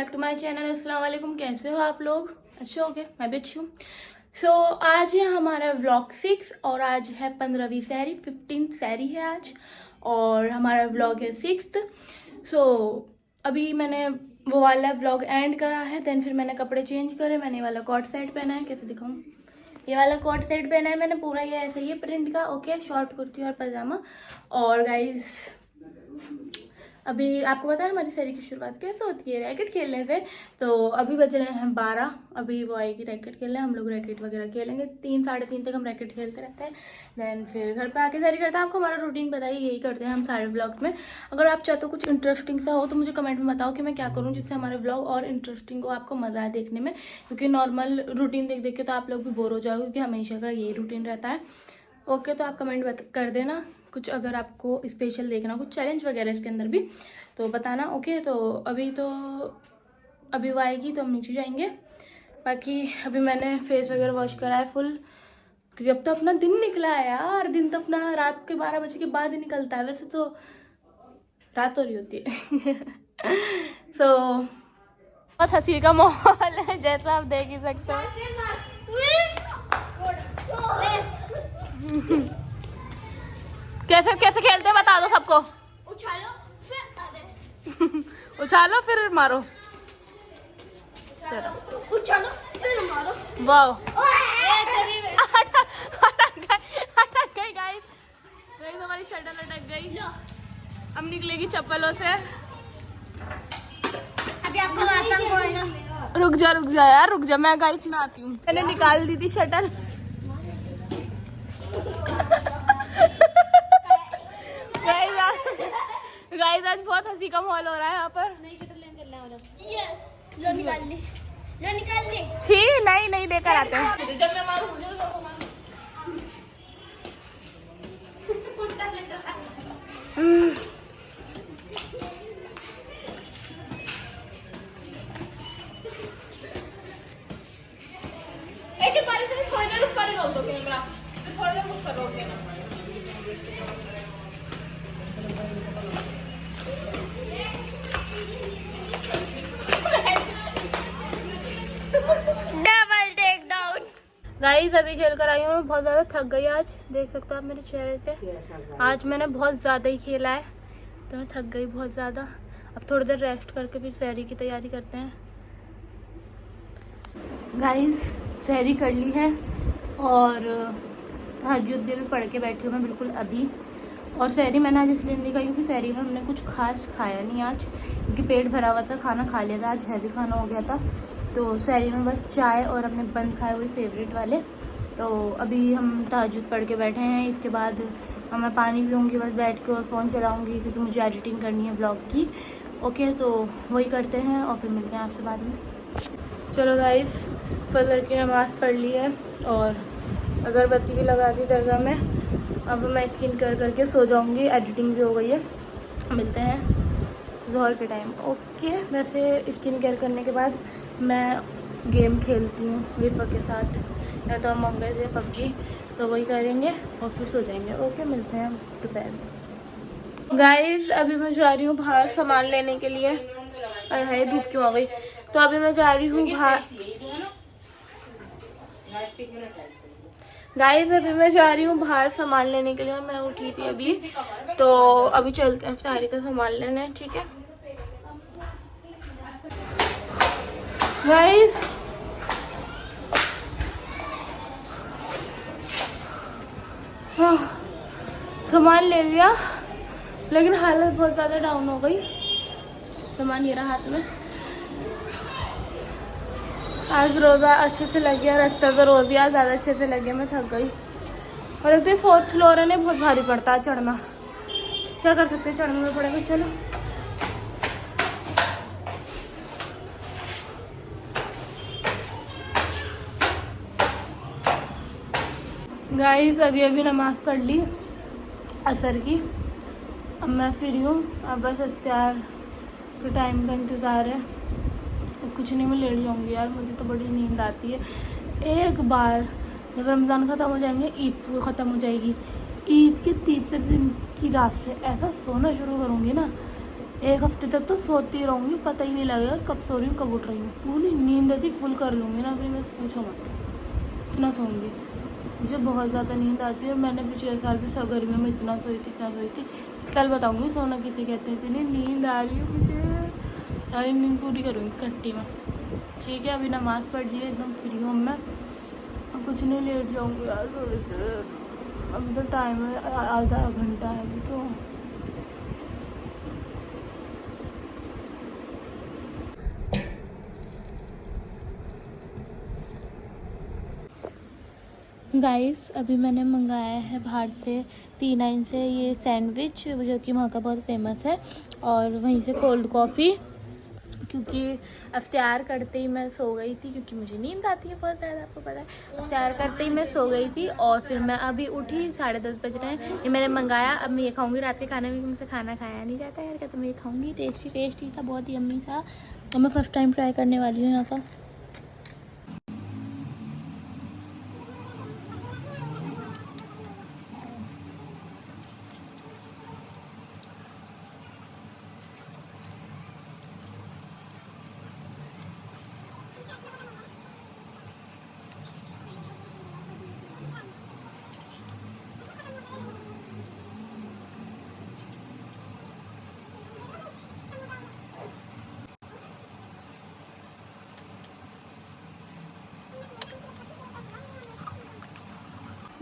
Back to my channel. अस्सलाम वालेकुम, कैसे हो आप लोग? अच्छे हो गए? मैं भी अच्छी हूँ। सो आज है हमारा व्लॉग 6 और आज है 15वीं सहरी, 15th सहरी है आज और हमारा व्लॉग है 6th। सो अभी मैंने वो वाला व्लॉग एंड करा है, देन फिर मैंने कपड़े चेंज करे। मैंने ये वाला कॉट सेट पहना है, कैसे दिखाऊँ? ये वाला कोट सेट पहना है मैंने पूरा, ये ऐसे ही है प्रिंट का। ओके, शॉर्ट कुर्ती और पजामा। और गाइस अभी आपको पता है हमारी सहरी की शुरुआत कैसे होती है? रैकेट खेलने से। तो अभी बज रहे हैं 12, अभी वो आएगी रैकेट खेलने, हम लोग रैकेट वगैरह खेलेंगे। 3 साढ़े 3 तक हम रैकेट खेलते रहते हैं, देन फिर घर पे आके सहरी करते हैं। आपको हमारा रूटीन पता ही, यही करते हैं हम सारे व्लॉग्स में। अगर आप चाहते हो कुछ इंटरेस्टिंग सा हो तो मुझे कमेंट में बताओ कि मैं क्या करूँ जिससे हमारे व्लॉग और इंटरेस्टिंग हो, आपको मजा आए देखने में। क्योंकि नॉर्मल रूटीन देख देख के तो आप लोग भी बोर हो जाओगे, क्योंकि हमेशा का यही रूटीन रहता है। ओके, तो आप कमेंट कर देना कुछ, अगर आपको स्पेशल देखना, कुछ चैलेंज वगैरह इसके अंदर भी तो बताना। ओके, तो अभी वो आएगी तो हम नीचे जाएंगे। बाकी अभी मैंने फेस वगैरह वॉश करा है फुल, क्योंकि अब तो अपना दिन निकला है यार। दिन तो अपना रात के 12 बजे के बाद ही निकलता है, वैसे तो रात हो रही होती है। सो बहुत हंसी का माहौल है, जैसा आप देख ही सकते हो। कैसे कैसे खेलते हैं बता दो सबको। उछालो उछालो फिर मारो। उछालो फिर मारो। वाओ, अटक गई गाइस, हमारी शटल अटक गई। अब निकलेगी चप्पलों से। अभी आपको आतंक होएगा। रुक जा यार, रुक जा। मैं गाइस में आती हूँ। मैंने निकाल दी थी शटल। गाइस आज बहुत हंसी का माहौल हो रहा है यहाँ पर। नई शटल लेने चलने वाला। लो निकाल ली, लो निकाल ली। छी, नहीं लेकर आते हैं। जब मैं मारूं मुझे तो मारूं। एक बारी से थोड़ी देर उस पर रोक दो कैमरा, फिर थोड़ी देर मुझ पर रोक देना। Double take down. गाइस अभी खेल कर आई हूँ, मैं बहुत ज़्यादा थक गई आज, देख सकते हो आप मेरे चेहरे से। आज मैंने बहुत ज़्यादा ही खेला है तो मैं थक गई बहुत ज़्यादा। अब थोड़ी देर रेस्ट करके फिर सहरी की तैयारी करते हैं। गाइस सहरी कर ली है और तहज्जुद भी पढ़ के बैठी हूँ मैं बिल्कुल अभी। और सहरी मैंने आज इसलिए नहीं खाई क्योंकि सहरी में हमने कुछ खास खाया नहीं आज, क्योंकि पेट भरा हुआ था, खाना खा लिया था, आज हैवी खाना हो गया था। तो सहरी में बस चाय और अपने बंद खाए हुए फेवरेट वाले। तो अभी हम तहज्जुद पढ़ के बैठे हैं, इसके बाद मैं पानी पीऊँगी बस बैठ के और फ़ोन चलाऊँगी, क्योंकि मुझे एडिटिंग करनी है ब्लॉग की। ओके, तो वही करते हैं और फिर मिलते हैं आपसे बाद में। चलो गाइस, फजर की नमाज़ पढ़ ली है और अगरबत्ती भी लगा दी दरगाह में। अब मैं स्किन केयर करके सो जाऊंगी, एडिटिंग भी हो गई है। मिलते हैं ज़ोहर के टाइम। ओके, वैसे स्किन केयर करने के बाद मैं गेम खेलती हूँ रिफा के साथ, या तो हम मंगल से PUBG, तो वही करेंगे और फिर सो जाएंगे। ओके, मिलते हैं दोपहर में। गाइस अभी मैं जा रही हूँ बाहर सामान लेने के लिए। अरे हाय, धूप क्यों आ गई? तो अभी मैं जा रही हूँ बाहर। गाइस अभी मैं जा रही हूँ बाहर सामान लेने के लिए। मैं उठी थी अभी, तो अभी चलते हैं सारी का सामान लेने, ठीक है गाइस। सामान ले लिया, लेकिन हालत बहुत ज़्यादा डाउन हो गई। सामान ये रहा हाथ में। आज रोज़ा अच्छे से लग गया, रखता तो रोज़ यार ज़्यादा अच्छे से लग गया, मैं थक गई। और एक तो 4th फ्लोर है ना, बहुत भारी पड़ता है चढ़ना, क्या कर सकते हैं, चढ़ना में पड़ेगा। चलो गाइस अभी नमाज़ पढ़ ली असर की, अब मैं फ्री हूँ। अब बस इफ्तार के टाइम का इंतज़ार है। कुछ नहीं, मैं लेट जाऊँगी यार, मुझे तो बड़ी नींद आती है। एक बार जब रमज़ान ख़त्म हो जाएंगे, ईद ख़त्म हो जाएगी, ईद के तीसरे दिन की रात से ऐसा सोना शुरू करूँगी ना 1 हफ्ते तक तो सोती रहूँगी, पता ही नहीं लगेगा कब सो रही हूँ कब उठ रही हूँ। पूरी नींद ऐसी फुल कर लूँगी ना, अभी मैं पूछो मत, इतना सोऊंगी। मुझे बहुत ज़्यादा नींद आती है और मैंने पिछले साल भी सब गर्मियों में इतना सोई थी, इतना सोई थी। कल बताऊँगी सोना किसे कहते हैं। इतनी नींद आ रही है मुझे, सारी नींद पूरी करूँगी कट्टी में। ठीक है, अभी नमाज़ पढ़ ली है, एकदम फ्री हूँ मैं, अब कुछ नहीं, लेट जाऊँगी यार थोड़ी देर। अभी तो टाइम है, आधा घंटा है अभी तो। गाइस अभी मैंने मंगाया है बाहर से T9 से ये सैंडविच, जो कि वहाँ का बहुत फेमस है, और वहीं से कोल्ड कॉफ़ी, क्योंकि अफ्तार करते ही मैं सो गई थी, क्योंकि मुझे नींद आती है बहुत ज़्यादा, आपको पता है। अफ्तार करते ही मैं सो गई थी और फिर मैं अभी उठी, 10:30 बज रहे हैं। ये मैंने मंगाया, अब मैं ये खाऊंगी। रात के खाने में मुझसे खाना खाया नहीं जाता यार, क्या तो मैं ये खाऊंगी। टेस्टी टेस्टी सा, बहुत यम्मी सा, और मैं फर्स्ट टाइम ट्राई करने वाली हूँ यहाँ का।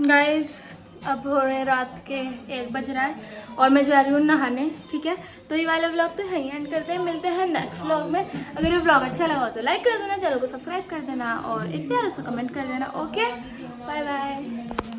गाइस अब हो रहे हैं रात के 1 बज रहा है और मैं जा रही हूँ नहाने। ठीक है, तो ये वाला व्लॉग तो यहीं एंड करते हैं, मिलते हैं नेक्स्ट व्लॉग में। अगर ये व्लॉग अच्छा लगा तो लाइक कर देना, चैनल को सब्सक्राइब कर देना और एक प्यारा सा कमेंट कर देना। Okay, bye bye.